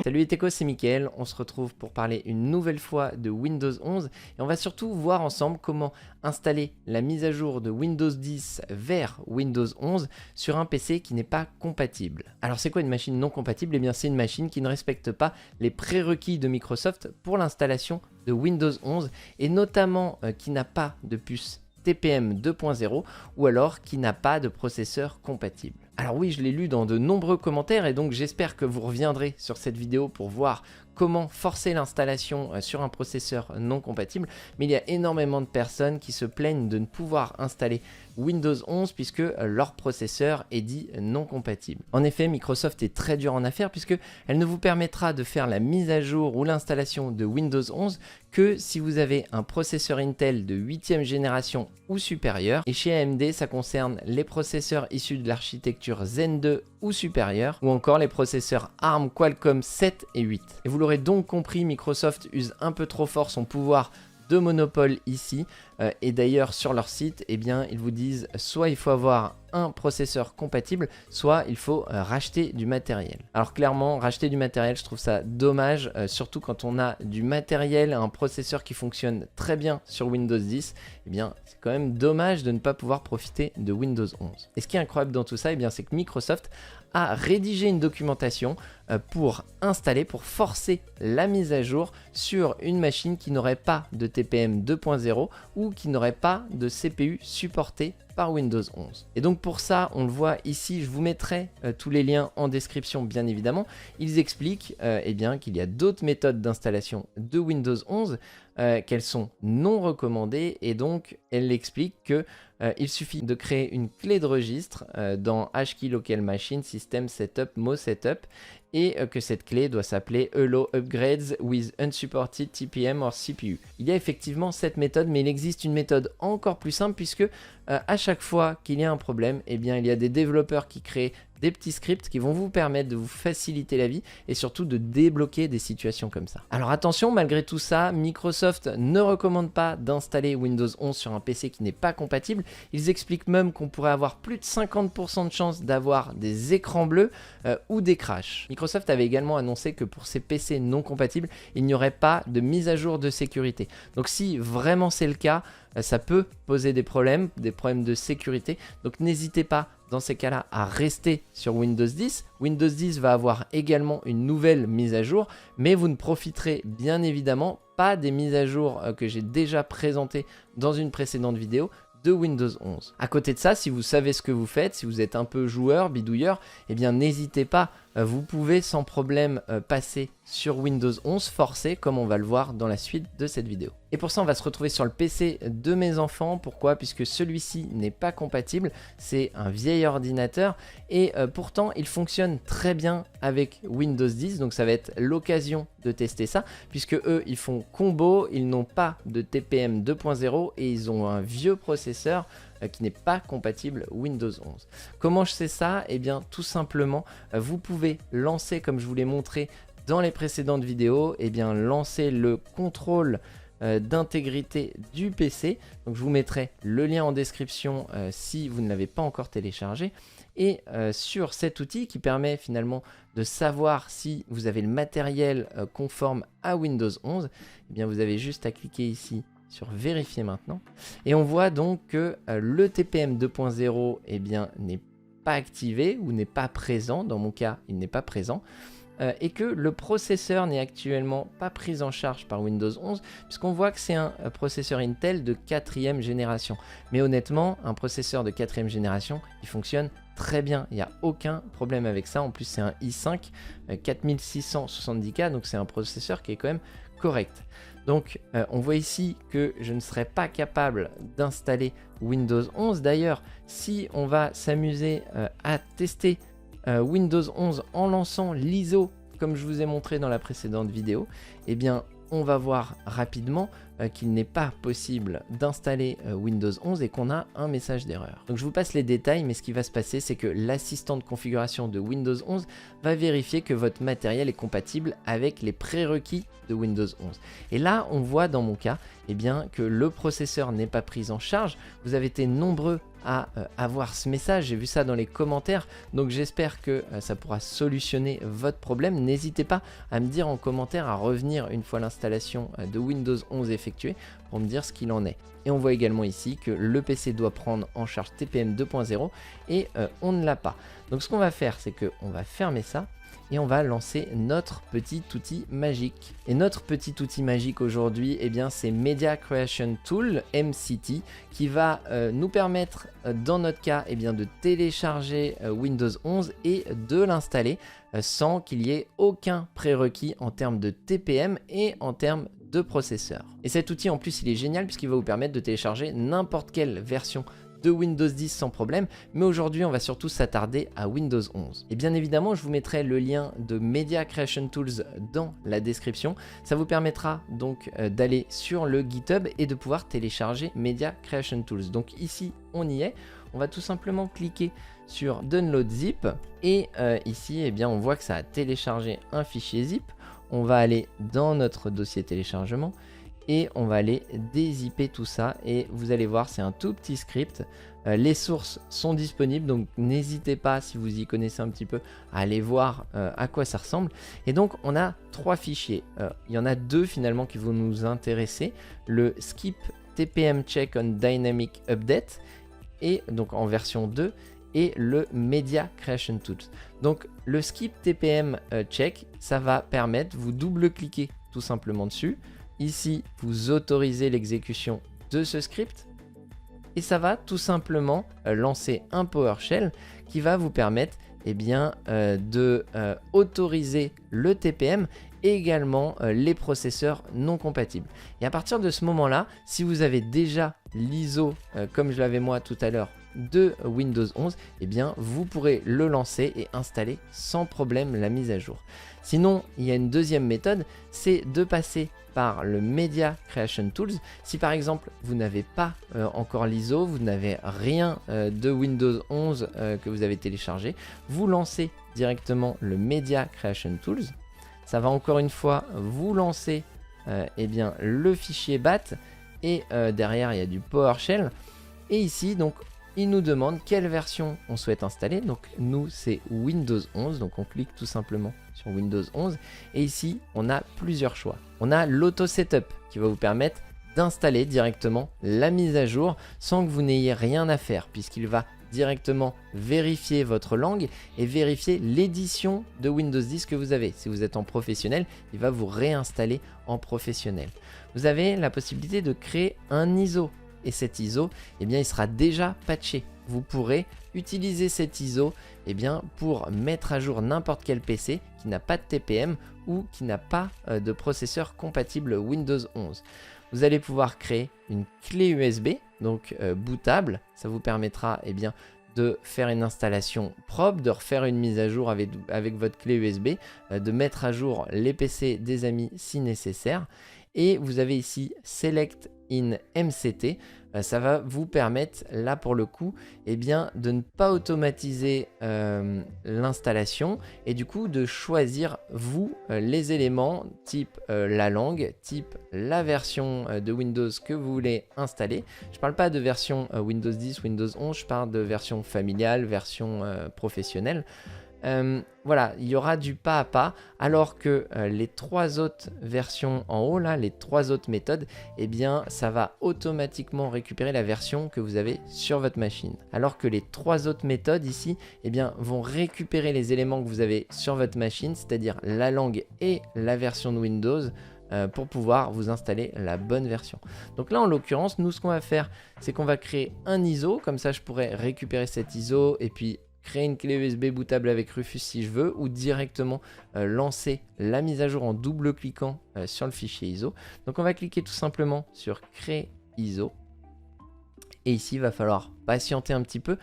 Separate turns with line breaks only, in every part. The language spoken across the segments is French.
Salut les techos, c'est Mickaël, on se retrouve pour parler une nouvelle fois de Windows 11 et on va surtout voir ensemble comment installer la mise à jour de Windows 10 vers Windows 11 sur un PC qui n'est pas compatible. Alors c'est quoi une machine non compatible? Eh bien c'est une machine qui ne respecte pas les prérequis de Microsoft pour l'installation de Windows 11 et notamment qui n'a pas de puce TPM 2.0 ou alors qui n'a pas de processeur compatible. Alors oui, je l'ai lu dans de nombreux commentaires et donc j'espère que vous reviendrez sur cette vidéo pour voir comment forcer l'installation sur un processeur non compatible, mais il y a énormément de personnes qui se plaignent de ne pouvoir installer Windows 11 puisque leur processeur est dit non compatible. En effet, Microsoft est très dur en affaires puisque elle ne vous permettra de faire la mise à jour ou l'installation de Windows 11 que si vous avez un processeur Intel de 8e génération ou supérieur. Et chez AMD, ça concerne les processeurs issus de l'architecture Zen 2 ou supérieur, ou encore les processeurs ARM Qualcomm 7 et 8. Et vous l'aurez donc compris, Microsoft use un peu trop fort son pouvoir de monopole ici, et d'ailleurs sur leur site, eh bien, ils vous disent soit il faut avoir un processeur compatible, soit il faut racheter du matériel. Alors clairement, racheter du matériel, je trouve ça dommage, surtout quand on a du matériel, un processeur qui fonctionne très bien sur Windows 10, eh bien c'est quand même dommage de ne pas pouvoir profiter de Windows 11. Et ce qui est incroyable dans tout ça, eh bien c'est que Microsoft a rédigé une documentation pour installer, pour forcer la mise à jour sur une machine qui n'aurait pas de TPM 2.0 ou qui n'aurait pas de CPU supporté par Windows 11. Et donc pour ça, on le voit ici, je vous mettrai tous les liens en description bien évidemment. Ils expliquent eh bien qu'il y a d'autres méthodes d'installation de Windows 11 qu'elles sont non recommandées et donc elles expliquent que il suffit de créer une clé de registre dans HKey Local Machine System Setup Mo Setup et que cette clé doit s'appeler Allow Upgrades with Unsupported TPM or CPU. Il y a effectivement cette méthode, mais il existe une méthode encore plus simple puisque à chaque fois qu'il y a un problème, eh bien, il y a des développeurs qui créent des petits scripts qui vont vous permettre de vous faciliter la vie et surtout de débloquer des situations comme ça. Alors attention, malgré tout ça, Microsoft ne recommande pas d'installer Windows 11 sur un PC qui n'est pas compatible. Ils expliquent même qu'on pourrait avoir plus de 50% de chances d'avoir des écrans bleus ou des crashs. Microsoft avait également annoncé que pour ces PC non compatibles, il n'y aurait pas de mise à jour de sécurité. Donc si vraiment c'est le cas, ça peut poser des problèmes de sécurité. Donc n'hésitez pas dans ces cas-là à rester sur Windows 10. Windows 10 va avoir également une nouvelle mise à jour, mais vous ne profiterez bien évidemment pas des mises à jour que j'ai déjà présentées dans une précédente vidéo de Windows 11. À côté de ça, si vous savez ce que vous faites, si vous êtes un peu joueur, bidouilleur, eh bien n'hésitez pas, vous pouvez sans problème passer sur Windows 11 forcé comme on va le voir dans la suite de cette vidéo. Et pour ça, on va se retrouver sur le PC de mes enfants. Pourquoi? Puisque celui-ci n'est pas compatible, c'est un vieil ordinateur et pourtant il fonctionne très bien avec Windows 10, donc ça va être l'occasion de tester ça, puisque eux ils font combo, ils n'ont pas de TPM 2.0 et ils ont un vieux processeur qui n'est pas compatible Windows 11. Comment je sais ça? Eh bien tout simplement, vous pouvez lancer, comme je vous l'ai montré dans les précédentes vidéos, eh bien lancer le contrôle d'intégrité du PC. Donc je vous mettrai le lien en description si vous ne l'avez pas encore téléchargé. Et sur cet outil qui permet finalement de savoir si vous avez le matériel conforme à Windows 11, eh bien vous avez juste à cliquer ici sur vérifier maintenant. Et on voit donc que le TPM 2.0 eh bien n'est pas activé ou n'est pas présent. Dans mon cas, il n'est pas présent. Et que le processeur n'est actuellement pas pris en charge par Windows 11 puisqu'on voit que c'est un processeur Intel de 4e génération. Mais honnêtement, un processeur de 4e génération, il fonctionne très bien, il n'y a aucun problème avec ça. En plus, c'est un i5 4670K, donc c'est un processeur qui est quand même correct. Donc on voit ici que je ne serai pas capable d'installer Windows 11. D'ailleurs, si on va s'amuser à tester Windows 11 en lançant l'ISO comme je vous ai montré dans la précédente vidéo, eh bien on va voir rapidement qu'il n'est pas possible d'installer Windows 11 et qu'on a un message d'erreur. Donc je vous passe les détails, mais ce qui va se passer, c'est que l'assistant de configuration de Windows 11 va vérifier que votre matériel est compatible avec les prérequis de Windows 11. Et là, on voit dans mon cas, eh bien, que le processeur n'est pas pris en charge. Vous avez été nombreux à avoir ce message, j'ai vu ça dans les commentaires, donc j'espère que ça pourra solutionner votre problème. N'hésitez pas à me dire en commentaire, à revenir une fois l'installation de Windows 11 effectuée pour me dire ce qu'il en est. Et on voit également ici que le PC doit prendre en charge TPM 2.0 et on ne l'a pas. Donc ce qu'on va faire, c'est qu'on va fermer ça et on va lancer notre petit outil magique. Et notre petit outil magique aujourd'hui, eh bien, c'est Media Creation Tool, MCT, qui va nous permettre, dans notre cas, eh bien, de télécharger Windows 11 et de l'installer sans qu'il y ait aucun prérequis en termes de TPM et en termes de processeur. Et cet outil, en plus, il est génial puisqu'il va vous permettre de télécharger n'importe quelle version de Windows 10 sans problème, mais aujourd'hui on va surtout s'attarder à Windows 11. Et bien évidemment, je vous mettrai le lien de Media Creation Tools dans la description. Ça vous permettra donc d'aller sur le GitHub et de pouvoir télécharger Media Creation Tools. Donc ici, on y est. On va tout simplement cliquer sur Download Zip et ici, eh bien, on voit que ça a téléchargé un fichier zip. On va aller dans notre dossier téléchargement et on va aller dézipper tout ça et vous allez voir, c'est un tout petit script. Les sources sont disponibles, donc n'hésitez pas, si vous y connaissez un petit peu, à aller voir à quoi ça ressemble. Et donc on a 3 fichiers, il y en a 2 finalement qui vont nous intéresser, le skip TPM check on dynamic update et donc en version 2 et le Media Creation Tools. Donc le skip TPM check, ça va permettre, vous double-cliquez tout simplement dessus. Ici, vous autorisez l'exécution de ce script et ça va tout simplement lancer un PowerShell qui va vous permettre eh bien, de autoriser le TPM et également les processeurs non compatibles. Et à partir de ce moment-là, si vous avez déjà l'ISO, comme je l'avais moi tout à l'heure, de Windows 11, eh bien, vous pourrez le lancer et installer sans problème la mise à jour. Sinon, il y a une deuxième méthode, c'est de passer par le Media Creation Tools. Si par exemple vous n'avez pas encore l'ISO, vous n'avez rien de Windows 11 que vous avez téléchargé, vous lancez directement le Media Creation Tools. Ça va encore une fois vous lancer eh bien, le fichier BAT et derrière il y a du PowerShell. Et ici donc il nous demande quelle version on souhaite installer. Donc nous c'est Windows 11, donc on clique tout simplement sur Windows 11 et ici on a plusieurs choix. On a l'auto setup qui va vous permettre d'installer directement la mise à jour sans que vous n'ayez rien à faire, puisqu'il va directement vérifier votre langue et vérifier l'édition de Windows 10 que vous avez. Si vous êtes en professionnel, il va vous réinstaller en professionnel. Vous avez la possibilité de créer un ISO et cet ISO, eh bien, il sera déjà patché. Vous pourrez utiliser cet ISO eh bien, pour mettre à jour n'importe quel PC qui n'a pas de TPM ou qui n'a pas de processeur compatible Windows 11. Vous allez pouvoir créer une clé USB, donc bootable. Ça vous permettra eh bien, de faire une installation propre, de refaire une mise à jour avec votre clé USB, de mettre à jour les PC des amis si nécessaire. Et vous avez ici Select in MCT, ça va vous permettre là pour le coup eh bien, de ne pas automatiser l'installation et du coup de choisir vous les éléments type la langue, type la version de Windows que vous voulez installer. Je ne parle pas de version Windows 10, Windows 11, je parle de version familiale, version professionnelle. Voilà, il y aura du pas à pas, alors que les 3 autres versions en haut, là, les 3 autres méthodes, eh bien, ça va automatiquement récupérer la version que vous avez sur votre machine. Alors que les 3 autres méthodes ici, eh bien, vont récupérer les éléments que vous avez sur votre machine, c'est-à-dire la langue et la version de Windows, pour pouvoir vous installer la bonne version. Donc là en l'occurrence, nous ce qu'on va faire, c'est qu'on va créer un ISO, comme ça je pourrais récupérer cet ISO et puis créer une clé USB bootable avec Rufus si je veux, ou directement lancer la mise à jour en double-cliquant sur le fichier ISO. Donc on va cliquer tout simplement sur Créer ISO. Et ici, il va falloir patienter un petit peu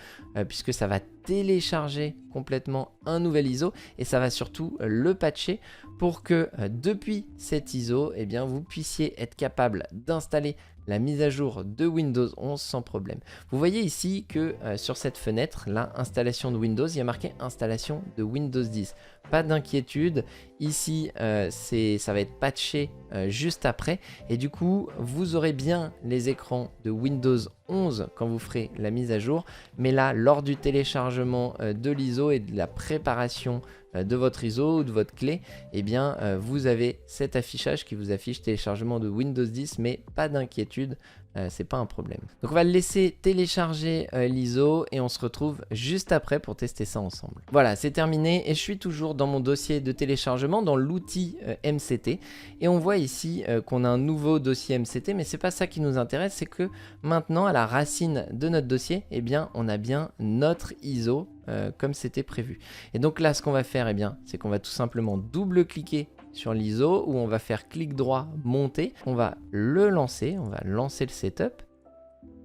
puisque ça va télécharger complètement un nouvel ISO et ça va surtout le patcher pour que depuis cet ISO, eh bien, vous puissiez être capable d'installer la mise à jour de Windows 11 sans problème. Vous voyez ici que sur cette fenêtre, là, installation de Windows, il y a marqué installation de Windows 10. Pas d'inquiétude, ici ça va être patché juste après et du coup vous aurez bien les écrans de Windows 11 quand vous ferez la mise à jour, mais là lors du téléchargement de l'ISO et de la préparation de votre ISO ou de votre clé, eh bien vous avez cet affichage qui vous affiche téléchargement de Windows 10, mais pas d'inquiétude, c'est pas un problème. Donc on va le laisser télécharger l'ISO et on se retrouve juste après pour tester ça ensemble. Voilà, c'est terminé et je suis toujours dans mon dossier de téléchargement dans l'outil MCT et on voit ici qu'on a un nouveau dossier MCT, mais c'est pas ça qui nous intéresse, c'est que maintenant à la racine de notre dossier, eh bien on a bien notre ISO comme c'était prévu. Et donc là ce qu'on va faire, eh bien c'est qu'on va tout simplement double-cliquer sur l'ISO où on va faire clic droit monter, on va le lancer, on va lancer le setup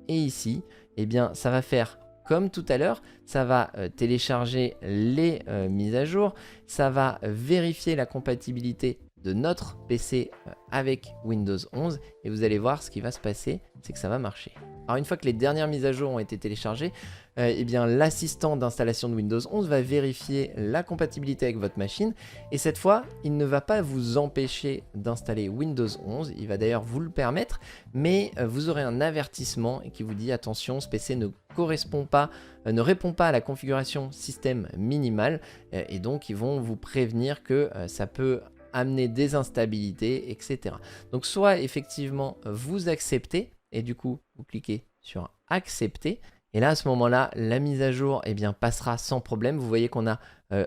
et ici eh bien ça va faire comme tout à l'heure, ça va télécharger les mises à jour, ça va vérifier la compatibilité de notre PC avec Windows 11 et vous allez voir ce qui va se passer, c'est que ça va marcher. Alors une fois que les dernières mises à jour ont été téléchargées, eh bien l'assistant d'installation de Windows 11 va vérifier la compatibilité avec votre machine et cette fois il ne va pas vous empêcher d'installer Windows 11, il va d'ailleurs vous le permettre, mais vous aurez un avertissement qui vous dit attention, ce PC ne correspond pas, ne répond pas à la configuration système minimale et donc ils vont vous prévenir que ça peut amener des instabilités, etc. Donc soit effectivement vous acceptez et du coup vous cliquez sur accepter et là à ce moment là la mise à jour eh bien, passera sans problème. Vous voyez qu'on a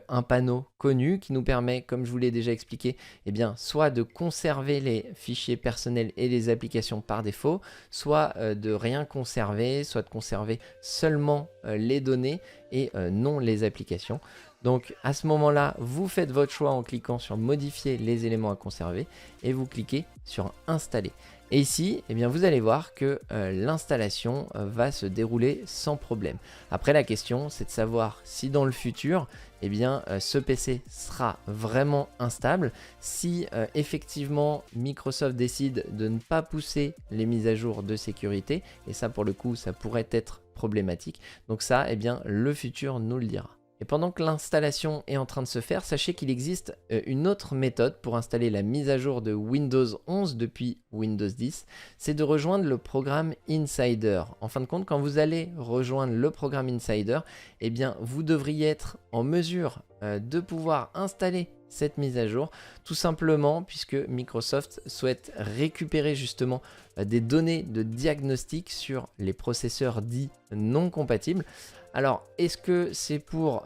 un panneau connu qui nous permet, comme je vous l'ai déjà expliqué, eh bien, soit de conserver les fichiers personnels et les applications par défaut, soit de rien conserver, soit de conserver seulement les données et non les applications. Donc à ce moment-là, vous faites votre choix en cliquant sur modifier les éléments à conserver et vous cliquez sur installer. Et ici, eh bien, vous allez voir que l'installation va se dérouler sans problème. Après, la question, c'est de savoir si dans le futur, eh bien, ce PC sera vraiment instable. Si effectivement Microsoft décide de ne pas pousser les mises à jour de sécurité, et ça pour le coup, ça pourrait être problématique. Donc ça, eh bien, le futur nous le dira. Et pendant que l'installation est en train de se faire, sachez qu'il existe une autre méthode pour installer la mise à jour de Windows 11 depuis Windows 10, c'est de rejoindre le programme Insider. En fin de compte, quand vous allez rejoindre le programme Insider, eh bien, vous devriez être en mesure de pouvoir installer cette mise à jour, tout simplement puisque Microsoft souhaite récupérer justement des données de diagnostic sur les processeurs dits non compatibles. Alors, est-ce que c'est pour,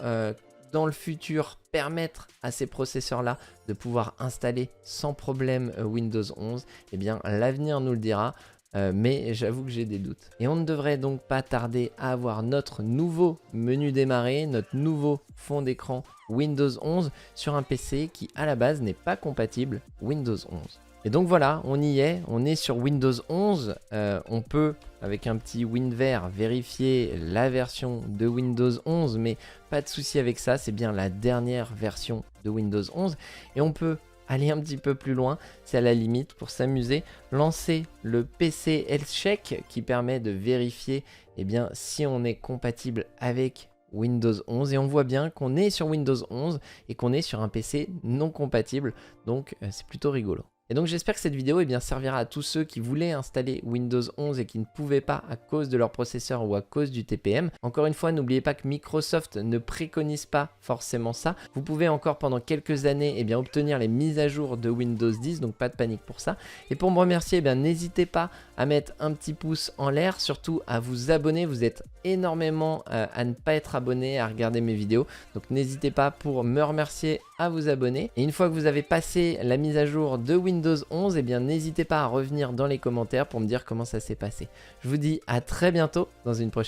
dans le futur, permettre à ces processeurs-là de pouvoir installer sans problème Windows 11 ? Eh bien, l'avenir nous le dira, mais j'avoue que j'ai des doutes. Et on ne devrait donc pas tarder à avoir notre nouveau menu démarrer, notre nouveau fond d'écran Windows 11 sur un PC qui, à la base, n'est pas compatible Windows 11. Et donc voilà, on y est, on est sur Windows 11, on peut avec un petit WinVer vérifier la version de Windows 11, mais pas de souci avec ça, c'est bien la dernière version de Windows 11 et on peut aller un petit peu plus loin, c'est à la limite pour s'amuser, lancer le PC Health Check qui permet de vérifier eh bien, si on est compatible avec Windows 11 et on voit bien qu'on est sur Windows 11 et qu'on est sur un PC non compatible, donc c'est plutôt rigolo. Et donc j'espère que cette vidéo servira à tous ceux qui voulaient installer Windows 11 et qui ne pouvaient pas à cause de leur processeur ou à cause du TPM. Encore une fois, n'oubliez pas que Microsoft ne préconise pas forcément ça. Vous pouvez encore pendant quelques années obtenir les mises à jour de Windows 10, donc pas de panique pour ça. Et pour me remercier, n'hésitez pas à mettre un petit pouce en l'air, surtout à vous abonner. Vous êtes énormément à ne pas être abonné, à regarder mes vidéos. Donc n'hésitez pas pour me remercier à vous abonner. Et une fois que vous avez passé la mise à jour de Windows 11, n'hésitez pas à revenir dans les commentaires pour me dire comment ça s'est passé. Je vous dis à très bientôt dans une prochaine